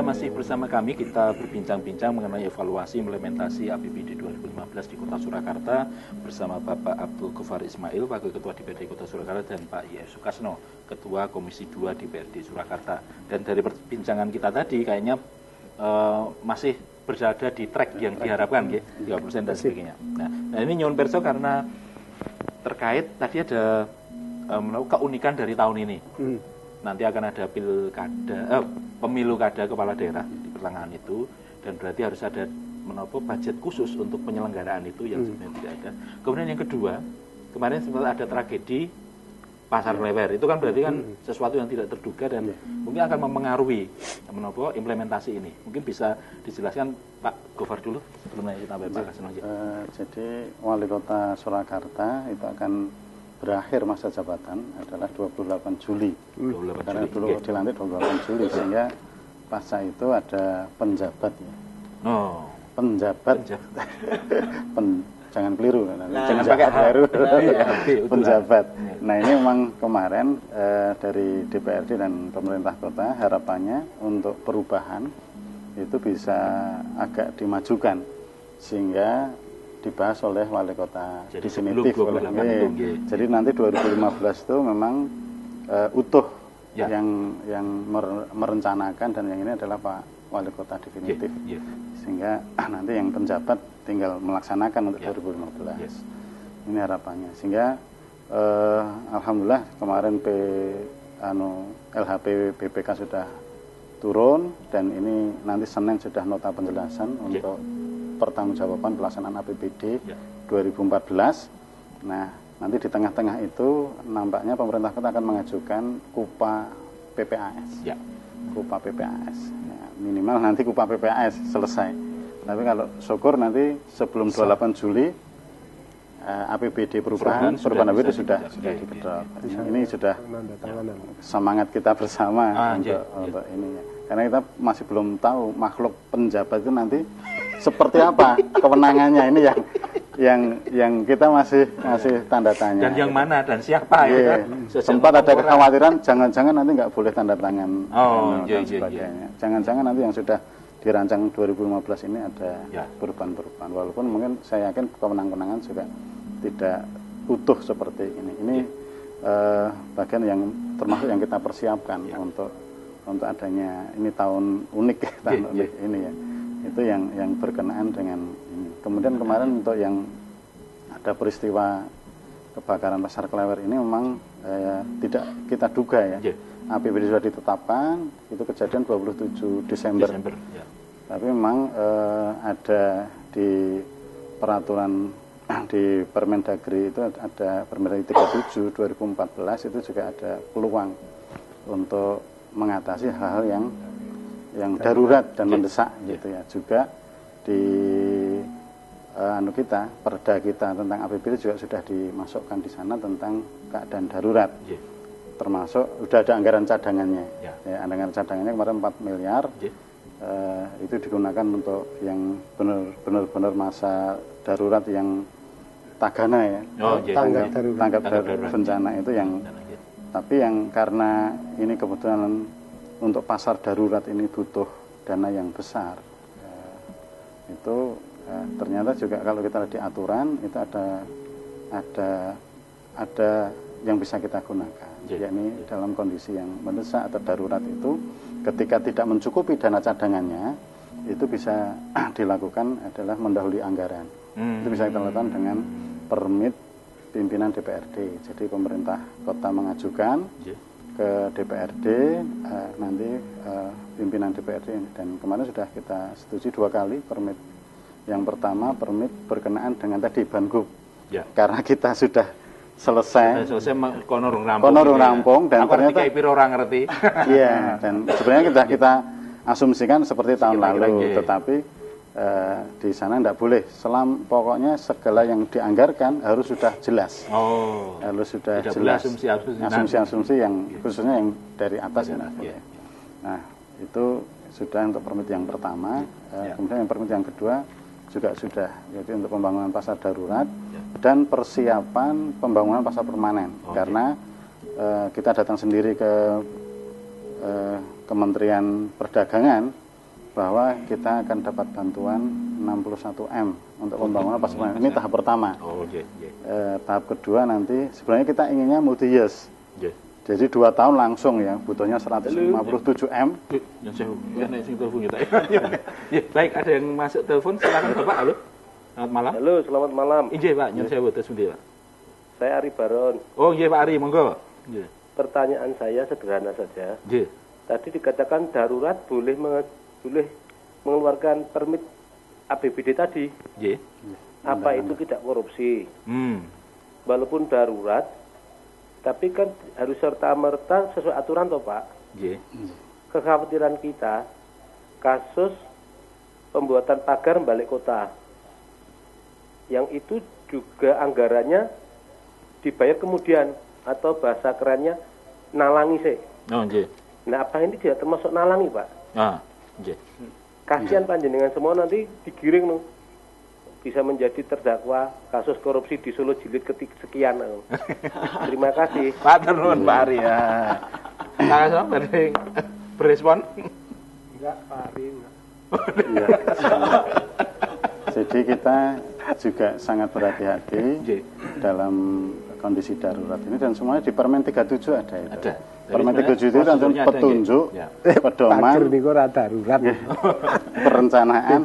masih bersama kami, kita berbincang-bincang mengenai evaluasi implementasi APBD 2015 di Kota Surakarta bersama Bapak Abdul Ghaffar Ismail, Wakil Ketua DPRD Kota Surakarta, dan Pak Y.F. Sukasno, Ketua Komisi 2 DPRD Surakarta. Dan dari perbincangan kita tadi kayaknya masih berada di track yang diharapkan, 30% dan sebagainya. Nah ini nyuwun perso karena terkait tadi ada keunikan dari tahun ini. Nanti akan ada pemilu kada kepala daerah di pertengahan itu, dan berarti harus ada budget khusus untuk penyelenggaraan itu yang sebenarnya tidak ada. Kemudian yang kedua, kemarin sempat ada tragedi Pasar Klewer, itu kan berarti kan sesuatu yang tidak terduga dan mungkin akan mempengaruhi implementasi ini. Mungkin bisa dijelaskan Pak Ghaffar dulu sebelumnya kita Pak Kasno aja. Jadi Wali Kota Surakarta itu akan berakhir masa jabatan adalah 28 Juli. Karena dulu dilantik 28 Juli, sehingga pasca itu ada penjabat ya. Penjabat. Jangan keliru, jangan pakai baru. Penjabat. Nah ini memang kemarin dari DPRD dan pemerintah kota harapannya untuk perubahan itu bisa agak dimajukan sehingga dibahas oleh wali kota definitif. Jadi nanti 2015 itu memang utuh yang merencanakan, dan yang ini adalah Pak Wali Kota definitif. Sehingga nanti yang penjabat tinggal melaksanakan untuk 2015. Ini harapannya. Sehingga alhamdulillah kemarin LHP BPK sudah turun, dan ini nanti Senin sudah nota penjelasan untuk pertanggungjawaban pelaksanaan APBD 2014. Nah, nanti di tengah-tengah itu nampaknya pemerintah kota akan mengajukan KUPA PPAS. KUPA PPAS. Ya, minimal nanti KUPA PPAS selesai. Tapi kalau syukur nanti sebelum 28 Juli APBD perubahan APBD sudah diketok. Ini sudah semangat kita bersama untuk ini ya. Karena kita masih belum tahu makhluk penjabat itu nanti seperti apa kewenangannya, ini yang kita masih tanda tanya. Dan yang mana dan siapa? Sempat ada kekhawatiran jangan-jangan nanti nggak boleh tanda tangan dan sebagainya. Jangan-jangan nanti yang sudah dirancang 2015 ini ada perubahan-perubahan. Walaupun mungkin saya yakin kewenangan-kewenangan juga tidak utuh seperti ini. Ini bagian yang termasuk yang kita persiapkan untuk adanya ini tahun unik ini ya. Itu yang berkenaan dengan ini. Kemudian kemarin untuk yang ada peristiwa kebakaran Pasar Klewer ini memang tidak kita duga ya. APBD sudah ditetapkan, itu kejadian 27 Desember. Tapi memang ada di peraturan di Permendagri itu ada Permendagri 37 2014 itu juga ada peluang untuk mengatasi hal-hal yang darurat dan mendesak gitu ya. Juga di perda kita tentang APBD juga sudah dimasukkan di sana tentang keadaan darurat. Termasuk sudah ada anggaran cadangannya. Anggaran cadangannya kemarin 4 miliar. Itu digunakan untuk yang benar-benar masa darurat yang tagana ya. Tanggap darurat bencana itu yang tapi yang karena ini kebetulan untuk pasar darurat ini butuh dana yang besar, itu ternyata juga kalau kita lihat di aturan itu ada yang bisa kita gunakan, yakni dalam kondisi yang mendesak atau darurat itu ketika tidak mencukupi dana cadangannya itu bisa dilakukan adalah mendahului anggaran. Itu bisa kita lakukan dengan permit pimpinan DPRD. Jadi pemerintah kota mengajukan ke DPRD, nanti pimpinan DPRD, dan kemarin sudah kita setujui 2 kali permit. Yang pertama permit berkenaan dengan tadi Banggup, karena kita sudah selesai konorung rampung dan ternyata orang ngerti. Iya, dan sebenarnya kita asumsikan seperti tahun lalu, tetapi di sana tidak boleh. Pokoknya segala yang dianggarkan harus sudah jelas. Harus sudah jelas. Asumsi-asumsi yang khususnya yang dari atas ya. Nah, itu sudah untuk permit yang pertama. Kemudian yang permit yang kedua juga sudah, yaitu untuk pembangunan pasar darurat dan persiapan pembangunan pasar permanen. Karena kita datang sendiri ke Kementerian Perdagangan bahwa kita akan dapat bantuan 61 M untuk pembangunan pasar. Ini tahap pertama. Tahap kedua nanti sebenarnya kita inginnya multi years. Jadi 2 tahun langsung ya, butuhnya 157 M. Baik, ada yang masuk telepon, silakan Bapak. Halo. Selamat malam. Halo, selamat malam. Injih Pak, nyun sewu tes pundi Pak? Saya Ari Baron. Oh, nggih Pak Ari, monggo. Pertanyaan saya sederhana saja. Nggih. Tadi dikatakan darurat boleh mengeluarkan permit APBD tadi. Nggih. Apa itu tidak korupsi? Walaupun darurat, tapi kan harus serta-merta sesuai aturan toh Pak. Kekhawatiran kita, kasus pembuatan pagar balik kota, yang itu juga anggarannya dibayar kemudian, atau bahasa kerennya nalangi sih. Oh, nggih. Nah, apa ini tidak termasuk nalangi Pak? Nggih. Kasihan panjenengan semua nanti digiring no. Bisa menjadi terdakwa kasus korupsi di Solo jilid sekian. Terima kasih. Pak Terun, Pak Ari ya. Langsung berespon? Enggak, Pak Ari. Iya. Jadi kita juga sangat berhati-hati dalam kondisi darurat ini, dan semuanya di Permen 37 ada itu. Ada. Permen 37 itu langsung petunjuk, pedoman. Pager niku ora darurat. Perencanaan.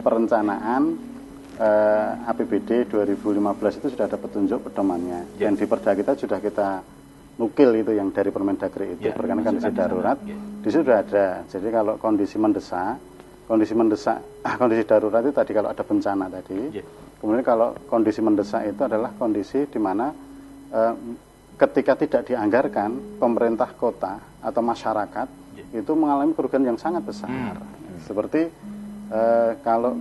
Perencanaan APBD 2015 itu sudah ada petunjuk pedomannya. Dan di Perda kita sudah kita nukil itu yang dari Permendagri itu berkenaan kondisi darurat. Di situ sudah ada. Jadi kalau kondisi mendesak, kondisi darurat itu tadi kalau ada bencana tadi. Kemudian kalau kondisi mendesak itu adalah kondisi di mana ketika tidak dianggarkan, pemerintah kota atau masyarakat itu mengalami kerugian yang sangat besar. Seperti kalau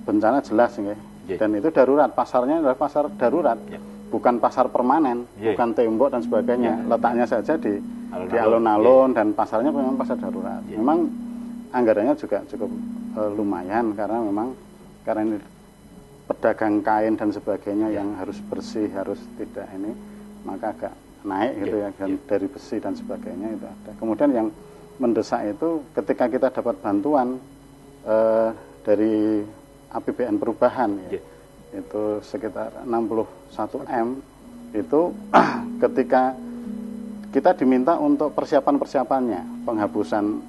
bencana jelas ya, dan itu darurat, pasarnya adalah pasar darurat, bukan pasar permanen, bukan tembok dan sebagainya. Letaknya saja di alun-alun dan pasarnya memang pasar darurat. Memang anggarannya juga cukup lumayan karena memang ini pedagang kain dan sebagainya yang harus bersih, harus tidak ini, maka agak naik gitu ya, dan dari besi dan sebagainya itu ada. Kemudian yang mendesak itu ketika kita dapat bantuan dari APBN perubahan ya, itu sekitar 61 M itu ketika kita diminta untuk persiapannya, penghapusan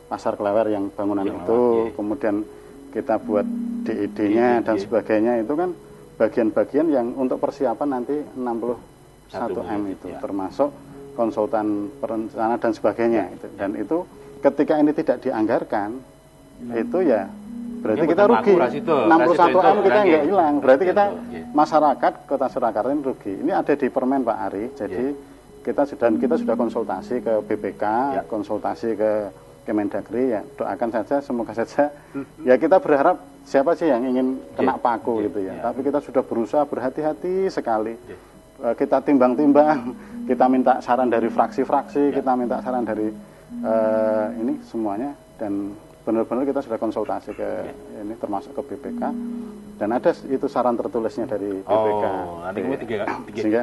pasar Klewer yang bangunan itu, kemudian kita buat DED-nya dan sebagainya, itu kan bagian-bagian yang untuk persiapan nanti 61 M itu, termasuk konsultan perencana dan sebagainya itu. Dan itu ketika ini tidak dianggarkan, itu ya berarti kita rugi. 61 M kita nggak hilang, berarti kita masyarakat Kota Surakarta ini rugi. Ini ada di Permen Pak Ari, jadi kita sudah konsultasi ke BPK, konsultasi ke Kemendagri, ya doakan saja, semoga saja. Ya kita berharap siapa sih yang ingin kena paku gitu ya. Tapi kita sudah berusaha berhati-hati sekali. Kita timbang-timbang, kita minta saran dari fraksi-fraksi, kita minta saran dari ini semuanya, dan benar-benar kita sudah konsultasi ke ini, termasuk ke BPK, dan ada itu saran tertulisnya dari BPK. Oh, nanti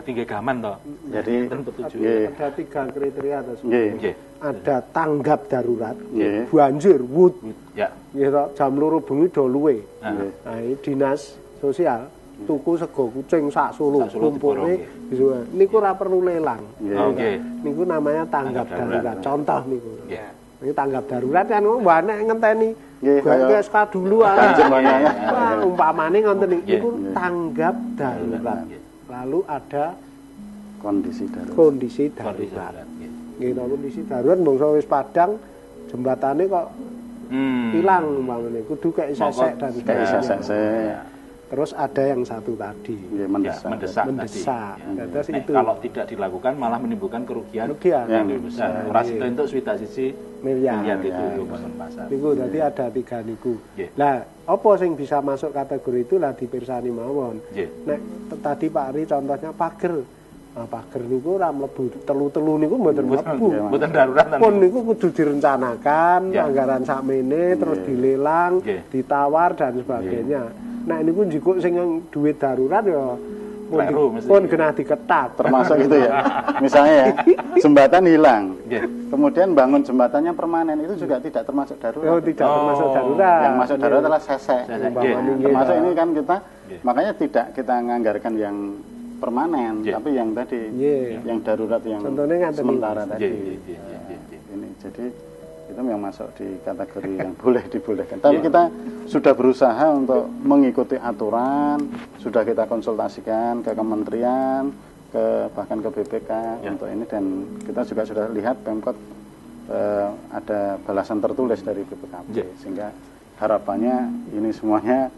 tiga gaman toh. Jadi ada 3 kriteria ada tanggap darurat, banjir, wud, jam 2 bengi do luwe. Nah, dinas sosial tuku sego kucing sak Solo kumpulne niku ora perlu lelang. Niku namanya tanggap darurat. Contoh niku. Ini tanggap darurat kan wanek ngenteni gawe SK dulu umpamane ngoten niku tanggap darurat. Lalu ada kondisi darurat. Nggih, kondisi darurat mongso wis padang jembatane kok ilang umpamane kudu kek sesek dan sebagainya. Terus ada yang satu tadi, mendesak. Terus itu kalau tidak dilakukan malah menimbulkan kerugian yang lebih besar. Operasi untuk swita sisi miliar itu bangun pasar. Niku tadi ada 3 niku. Lah, apa sing bisa masuk kategori itu lah dipirsani mawon. Nek tadi Pak Ari contohnya pager. Nah, pager niku ora mlebu telu-telu niku mboten mlebu. Mboten darurat. Pun niku kudu direncanakan, anggaran sakmene terus dilelang, ditawar dan sebagainya. Nah niku njikuk sing duit darurat ya pun kena diketat. Termasuk itu ya. Misalnya ya, jembatan hilang. Kemudian bangun jembatannya permanen itu juga tidak termasuk darurat. Oh, tidak termasuk darurat. Yang masuk darurat adalah sesek. Termasuk ini kan kita makanya tidak kita nganggarkan yang permanen, tapi yang tadi yang darurat yang sementara tadi. Ini jadi itu yang masuk di kategori yang boleh dibolehkan. Tapi kita sudah berusaha untuk mengikuti aturan, sudah kita konsultasikan ke kementerian, bahkan ke BPK untuk ini, dan kita juga sudah lihat Pemkot ada balasan tertulis dari BPKP, sehingga harapannya ini semuanya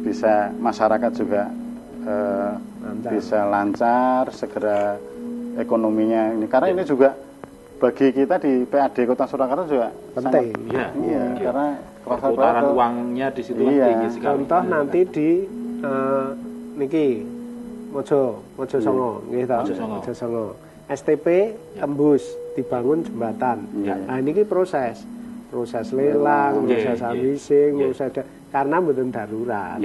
bisa masyarakat juga bisa lancar, segera ekonominya ini, karena ini juga bagi kita di PAD Kota Surakarta juga penting. Karena perputaran uangnya di situ tinggi sekali. Contoh nanti di niki Mojo Songo, Mojo Songo. STP tembus dibangun jembatan. Nah ini proses lelang, proses leasing, proses karena mboten darurat.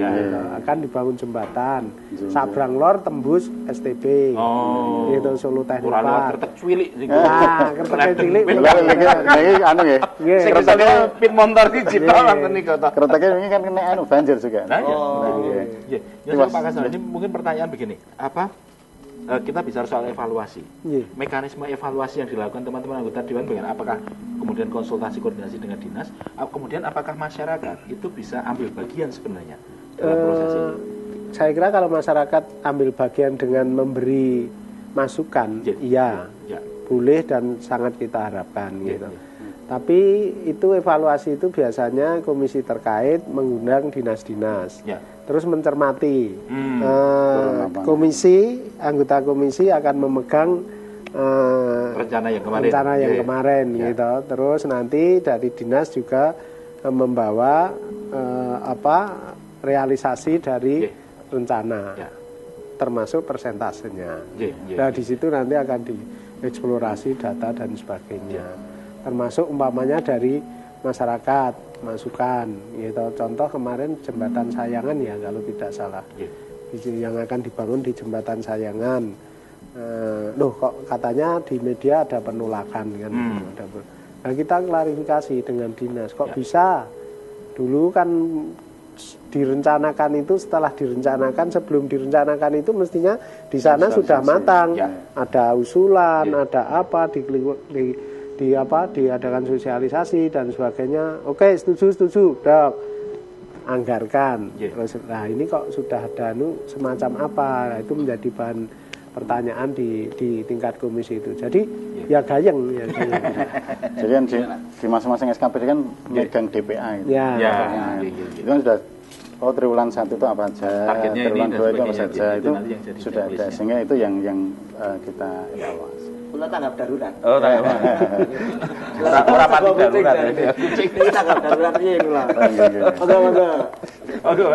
Akan dibangun jembatan. Sabrang lor tembus STP. Itu Solo Teknik Park. Kertek cilik sing. Nah, kertek cilik. Niki anu nggih. Kerteknya pin motor digital ngoten niku to. Kerteknya ini kan kena anu banjir juga. Ya Pak Kasno, ini mungkin pertanyaan begini. Kita bicara soal evaluasi. Mekanisme evaluasi yang dilakukan teman-teman anggota Dewan Pengen, apakah kemudian konsultasi koordinasi dengan dinas, kemudian apakah masyarakat itu bisa ambil bagian sebenarnya dalam proses ini? Saya kira kalau masyarakat ambil bagian dengan memberi masukan, iya, boleh dan sangat kita harapkan gitu. Tapi itu evaluasi itu biasanya komisi terkait mengundang dinas-dinas, terus mencermati. Anggota komisi akan memegang rencana yang kemarin, gitu. Terus nanti dari dinas juga membawa realisasi dari rencana, termasuk persentasenya. Nah di situ nanti akan dieksplorasi data dan sebagainya. Termasuk umpamanya dari masyarakat, masukan gitu. Contoh kemarin jembatan Sayangan ya kalau tidak salah, yang akan dibangun di jembatan Sayangan. Loh kok katanya di media ada penolakan kan? Nah kita klarifikasi dengan dinas, kok bisa? Dulu kan direncanakan itu, setelah direncanakan, sebelum direncanakan itu mestinya di sana sudah matang, ada usulan, ada apa diadakan sosialisasi dan sebagainya. Oke, setuju, dok, anggarkan. Terus, nah ini kok sudah ada semacam apa? Nah, itu menjadi bahan pertanyaan di tingkat komisi itu. Jadi ya gayeng. Jadi kan di masing-masing SKPD kan megang DPA gitu. Itu kan sudah triwulan 1 itu apa aja, triwulan 2 itu apa saja, itu sudah ada, sehingga itu yang kita evaluasi. Kula tanggap darurat. Oh, tanggap. Ora pati darurat. Ini tanggap darurat piye kula. Monggo. Aduh,